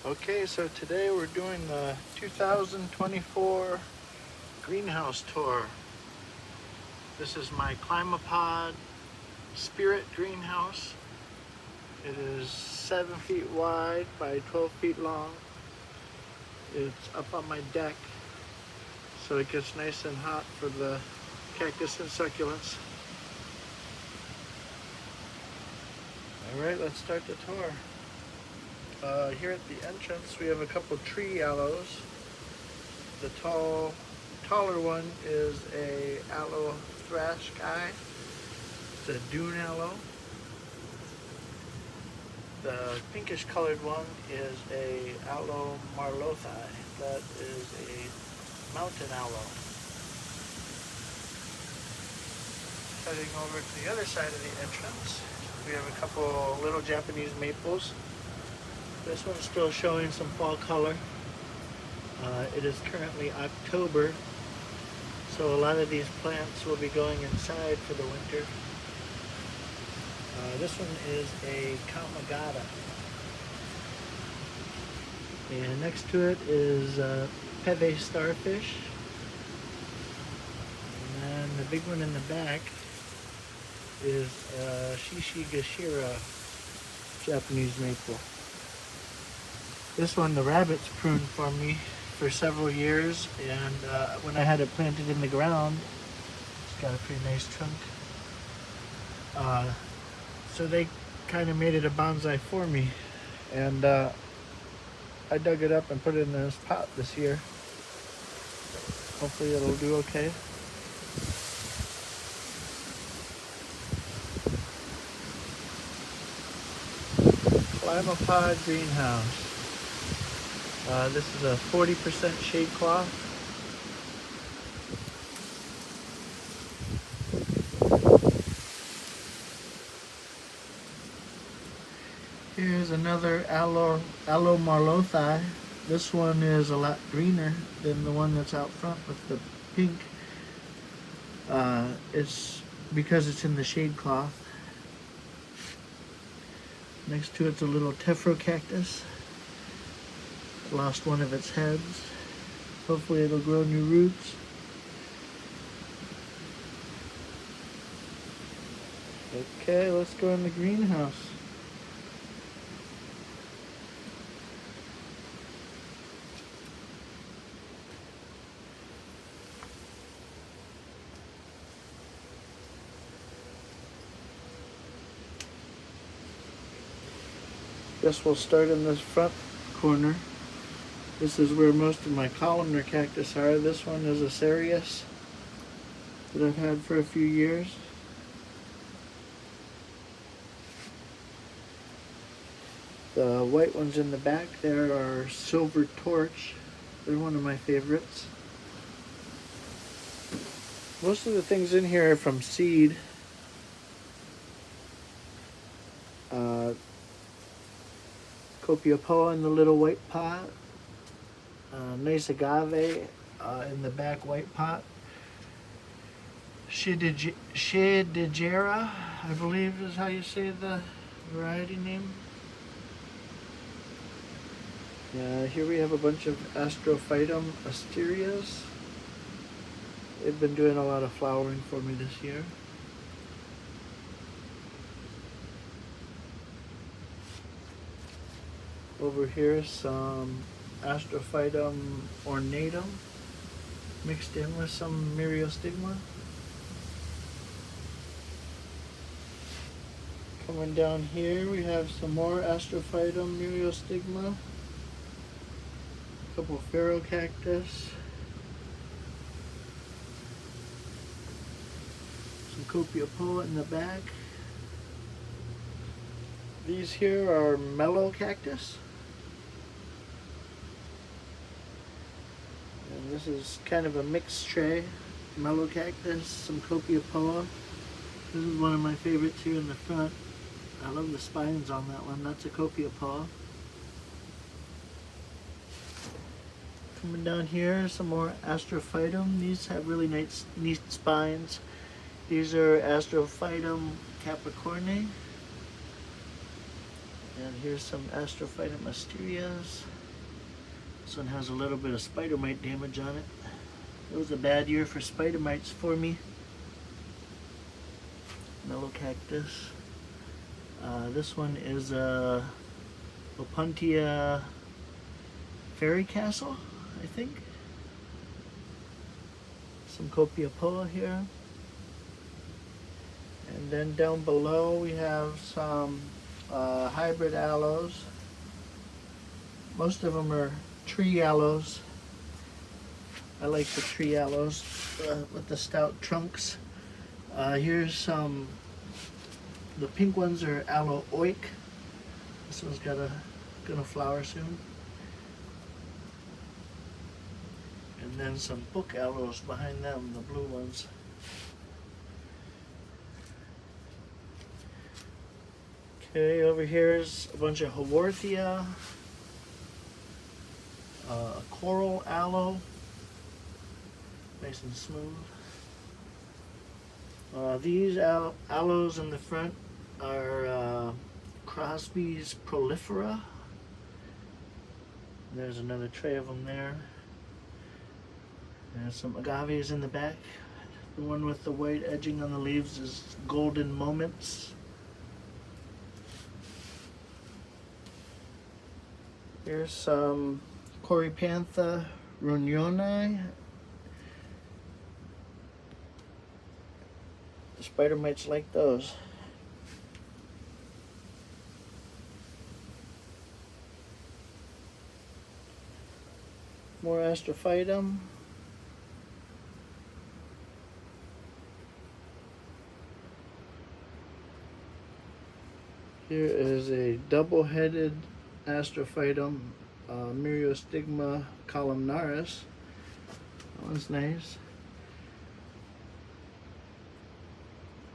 Okay, so today we're doing the 2024 greenhouse tour. This is my Climapod Spirit greenhouse. It is 7 feet wide by 12 feet long. It's up on my deck, so it gets nice and hot for the cactus and succulents. All right, let's start the tour. Here at the entrance, we have a couple tree aloes. The taller one is a aloe thrash guy. It's a dune aloe. The pinkish colored one is a aloe marlothi. That is a mountain aloe. Heading over to the other side of the entrance, we have a couple little Japanese maples. This one's still showing some fall color. It is currently October, so a lot of these plants will be going inside for the winter. This one is a Agave. And next to it is Peve starfish. And then the big one in the back is Shishigashira Japanese maple. This one the rabbits pruned for me for several years, and when I had it planted in the ground, it's got a pretty nice trunk. So they kind of made it a bonsai for me, and I dug it up and put it in this pot this year. Hopefully it'll do okay. Climapod greenhouse. This is a 40% shade cloth. Here's another aloe marlothi. This one is a lot greener than the one that's out front with the pink. It's because it's in the shade cloth. Next to it's a little tephro cactus. Lost one of its heads. Hopefully it'll grow new roots. Okay, let's go in the greenhouse. Guess we'll start in this front corner. This is where most of my columnar cactus are. This one is a cereus that I've had for a few years. The white ones in the back there are silver torch. They're one of my favorites. Most of the things in here are from seed. Copiapoa in the little white pot. Nice agave in the back white pot. Shedijera, I believe is how you say the variety name. Here we have a bunch of Astrophytum asterias. They've been doing a lot of flowering for me this year. Over here, some Astrophytum ornatum mixed in with some myriostigma. Coming down here, we have some more Astrophytum myriostigma, a couple ferrocactus, some copiapoa in the back. These here are mellow cactus. And this is kind of a mixed tray. Mellow cactus, some copiapoa. This is one of my favorites here in the front. I love the spines on that one. That's a copiapoa. Coming down here, some more Astrophytum. These have really nice, neat spines. These are Astrophytum capricorni. And here's some Astrophyta mysterias. This one has a little bit of spider mite damage on it. It was a bad year for spider mites for me. Mellow cactus. This one is a Opuntia Fairy Castle, I think. Some Copiapoa here. And then down below we have some hybrid aloes. Most of them are tree aloes. I like the tree aloes with the stout trunks. Here's some, the pink ones are aloe oik. This one's gonna flower soon. And then some book aloes behind them, the blue ones. Okay, over here is a bunch of Haworthia, coral aloe, nice and smooth. These aloes in the front are Crosby's prolifera. There's another tray of them there. And some agaves in the back. The one with the white edging on the leaves is Golden Moments. Here's some Corypantha runyonae. The spider mites like those. More Astrophytum. Here is a double-headed Astrophytum, Myriostigma columnaris. That one's nice.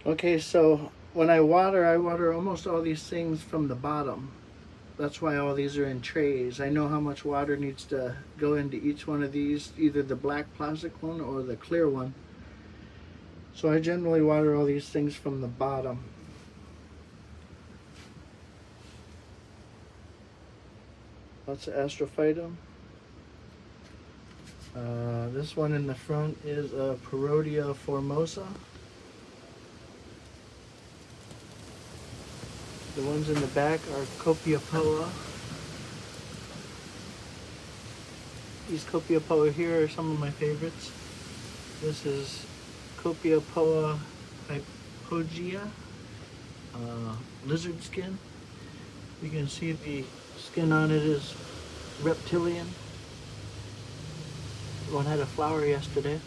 Okay, so when I water almost all these things from the bottom. That's why all these are in trays. I know how much water needs to go into each one of these, either the black plastic one or the clear one. So I generally water all these things from the bottom. Lots of Astrophytum. This one in the front is a Parodia formosa. The ones in the back are Copiapoa. These Copiapoa here are some of my favorites. This is Copiapoa hypogaea, lizard skin. You can see the skin on it is reptilian. One had a flower yesterday.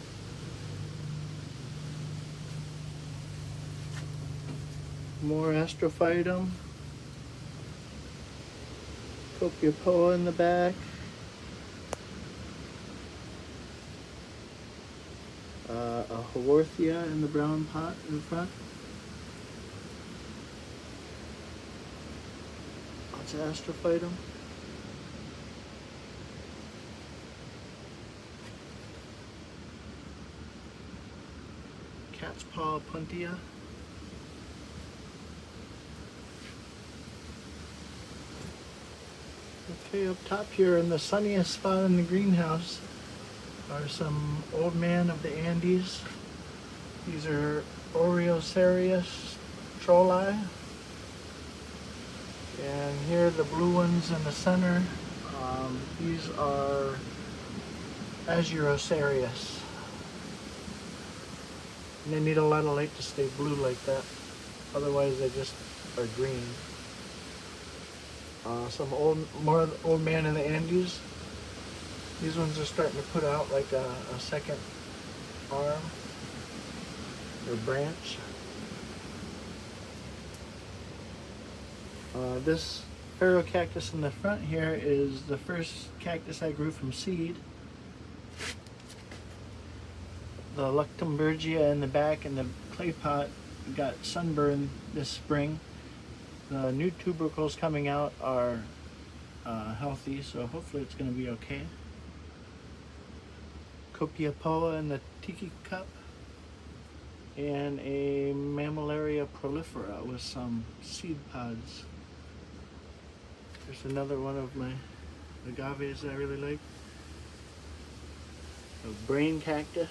More Astrophytum. Copiapoa in the back. A Haworthia in the brown pot in front. Lots of Astrophytum. Cat's paw puntia. Okay, up top here in the sunniest spot in the greenhouse are some old man of the Andes. These are Oreosarius trolli. And here are the blue ones in the center. These are Azurosarius. And they need a lot of light to stay blue like that. Otherwise they just are green. Some more old man in the Andes. These ones are starting to put out like a second arm or branch. This pharaoh cactus in the front here is the first cactus I grew from seed. The Luctemburgia in the back and the clay pot got sunburned this spring. The new tubercles coming out are healthy, so hopefully it's going to be okay. Copiapoa in the tiki cup. And a Mammillaria prolifera with some seed pods. There's another one of my agaves I really like. A brain cactus.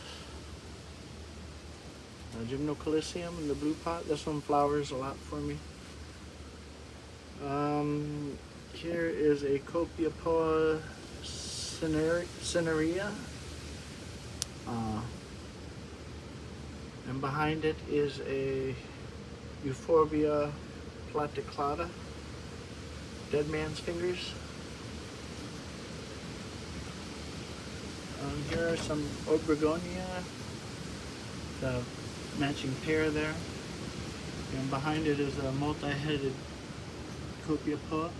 A gymnocalycium in the blue pot. This one flowers a lot for me. Here is a Copiapoa cinerea. And behind it is a Euphorbia platyclada. Dead man's fingers. Here are some Obregonia, the matching pair there. And behind it is a multi-headed Copiapoa.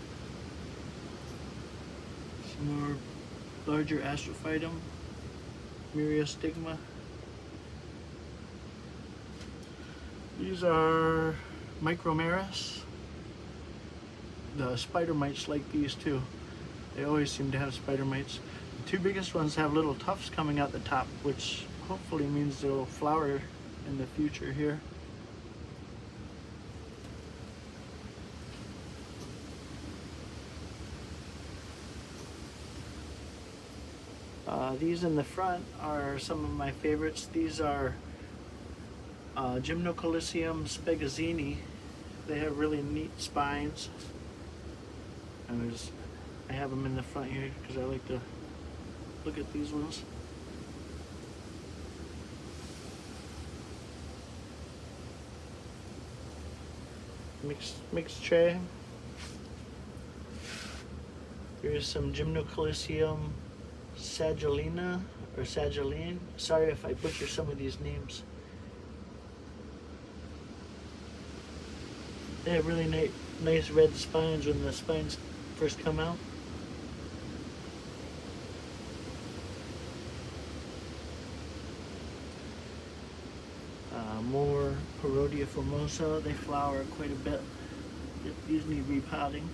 Some more larger Astrophytum, Myriostigma. These are Micromeris. The spider mites like these too. They always seem to have spider mites. The two biggest ones have little tufts coming out the top, which hopefully means they'll flower in the future here. These in the front are some of my favorites. These are Gymnocalycium spegazzini. They have really neat spines. And I have them in the front here because I like to look at these ones. Mixed tray. Here's some Gymnocalycium sagellina or sagelline. Sorry if I butcher some of these names. They have really nice red spines when the spines first come out. More Parodia formosa. They flower quite a bit. These need repotting.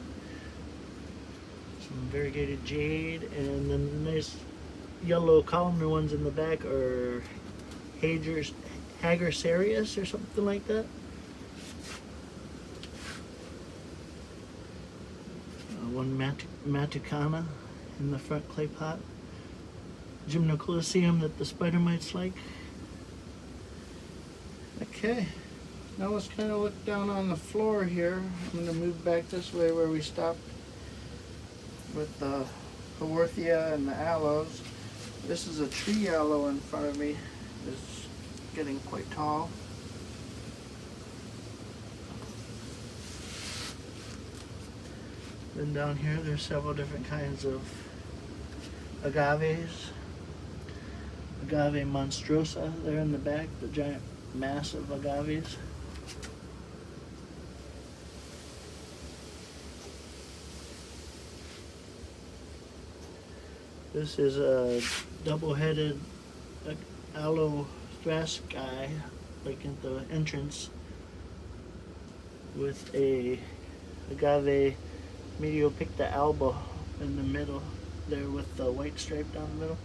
Some variegated jade, and the nice yellow columnar ones in the back are Hagersarius or something like that. One Matucana in the front clay pot. Gymnocalycium that the spider mites like. Okay, now let's kind of look down on the floor here. I'm going to move back this way where we stopped with the Haworthia and the aloes. This is a tree aloe in front of me. It's getting quite tall. Then down here there's several different kinds of agaves. Agave monstrosa there in the back, the giant mass of agaves. This is a double-headed aloe thrasci, like at the entrance, with a agave Mediopicta alba in the middle there with the white stripe down the middle,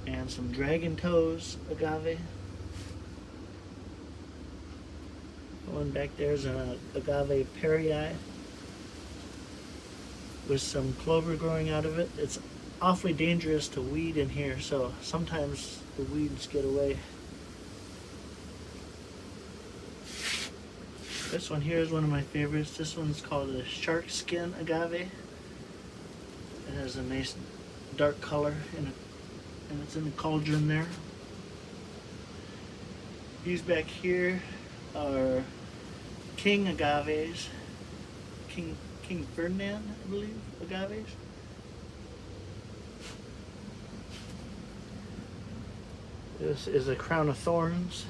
and some dragon toes agave. The one back there is an agave perii with some clover growing out of it. It's awfully dangerous to weed in here, so sometimes the weeds get away. This one here is one of my favorites. This one's called a shark skin agave. It has a nice dark color and it's in a cauldron there. These back here are king agaves, King Ferdinand, I believe, agaves. This is a crown of thorns.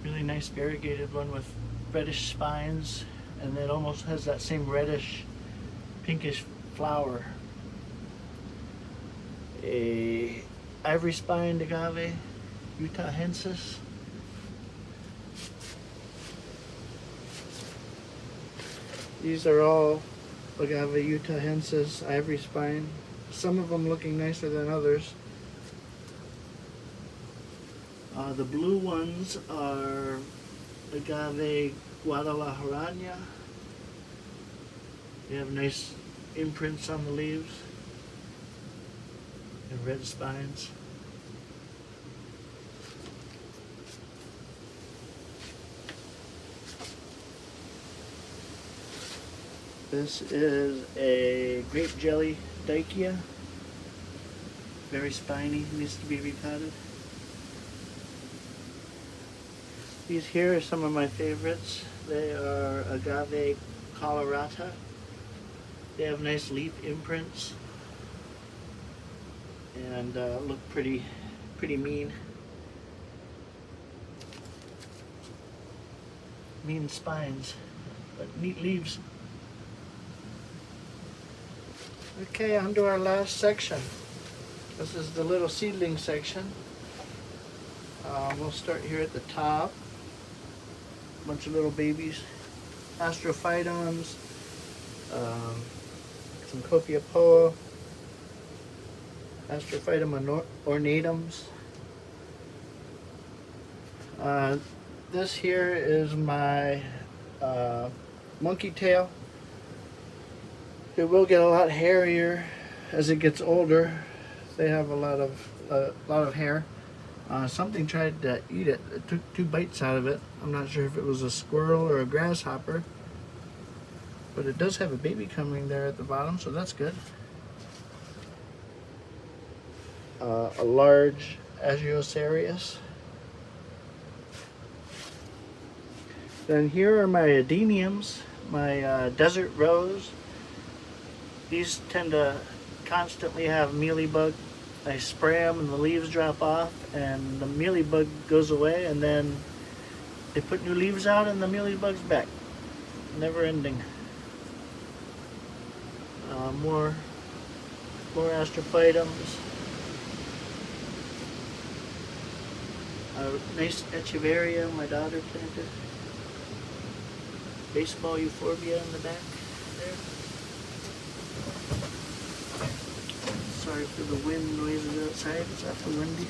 Really nice variegated one with reddish spines, and it almost has that same reddish pinkish flower. A ivory spined agave, utahensis. These are all agave utahensis, ivory spine. Some of them looking nicer than others. The blue ones are agave guadalajarana. You have nice imprints on the leaves and red spines. This is a grape jelly Daikia. Very spiny, needs to be repotted. These here are some of my favorites. They are Agave colorata. They have nice leaf imprints and look pretty mean. Mean spines, but neat leaves. Okay, on to our last section. This is the little seedling section. We'll start here at the top. A bunch of little babies. Astrophytons, some Copiapoa, Astrophytum ornatums. This here is my monkey tail. It will get a lot hairier as it gets older. They have a lot of hair. Something tried to eat it. It took 2 bites out of it. I'm not sure if it was a squirrel or a grasshopper, but it does have a baby coming there at the bottom, so that's good. A large Agiosarius. Then here are my adeniums, my desert rose. These tend to constantly have mealybug. I spray them and the leaves drop off and the mealybug goes away, and then they put new leaves out and the mealybug's back. Never ending. More astrophytums. A nice echeveria my daughter planted. Baseball euphorbia in the back there. Sorry for the wind noises outside, it's awfully windy.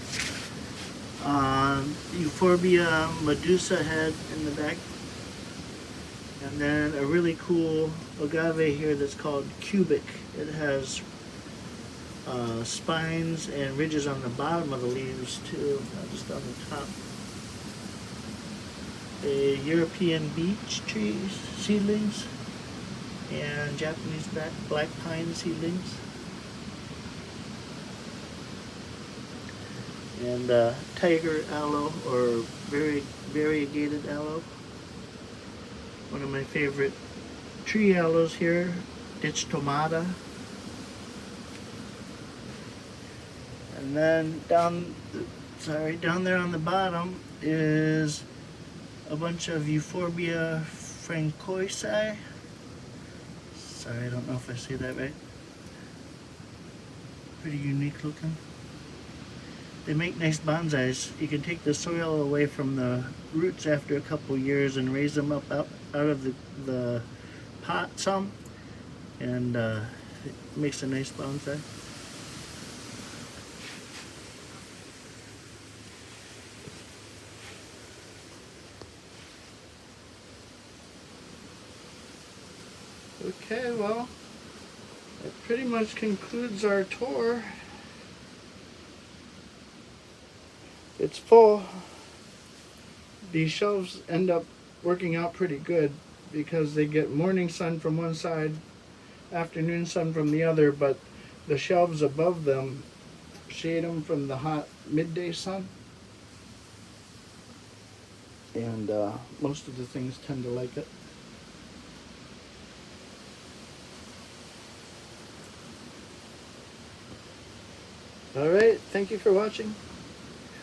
Euphorbia medusa head in the back. And then a really cool agave here that's called cubic. It has spines and ridges on the bottom of the leaves too, not just on the top. A European beech tree seedlings and Japanese black pine seedlings. And tiger aloe or variegated aloe. One of my favorite tree aloes here, ditch tomata. And then down there on the bottom is a bunch of Euphorbia francoisi. Sorry, I don't know if I say that right. Pretty unique looking. They make nice bonsais. You can take the soil away from the roots after a couple years and raise them up out of the pot some, and it makes a nice bonsai. Okay, well, that pretty much concludes our tour. It's full. These shelves end up working out pretty good because they get morning sun from one side, afternoon sun from the other, but the shelves above them shade them from the hot midday sun. And most of the things tend to like it. All right, thank you for watching.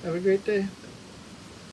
Have a great day.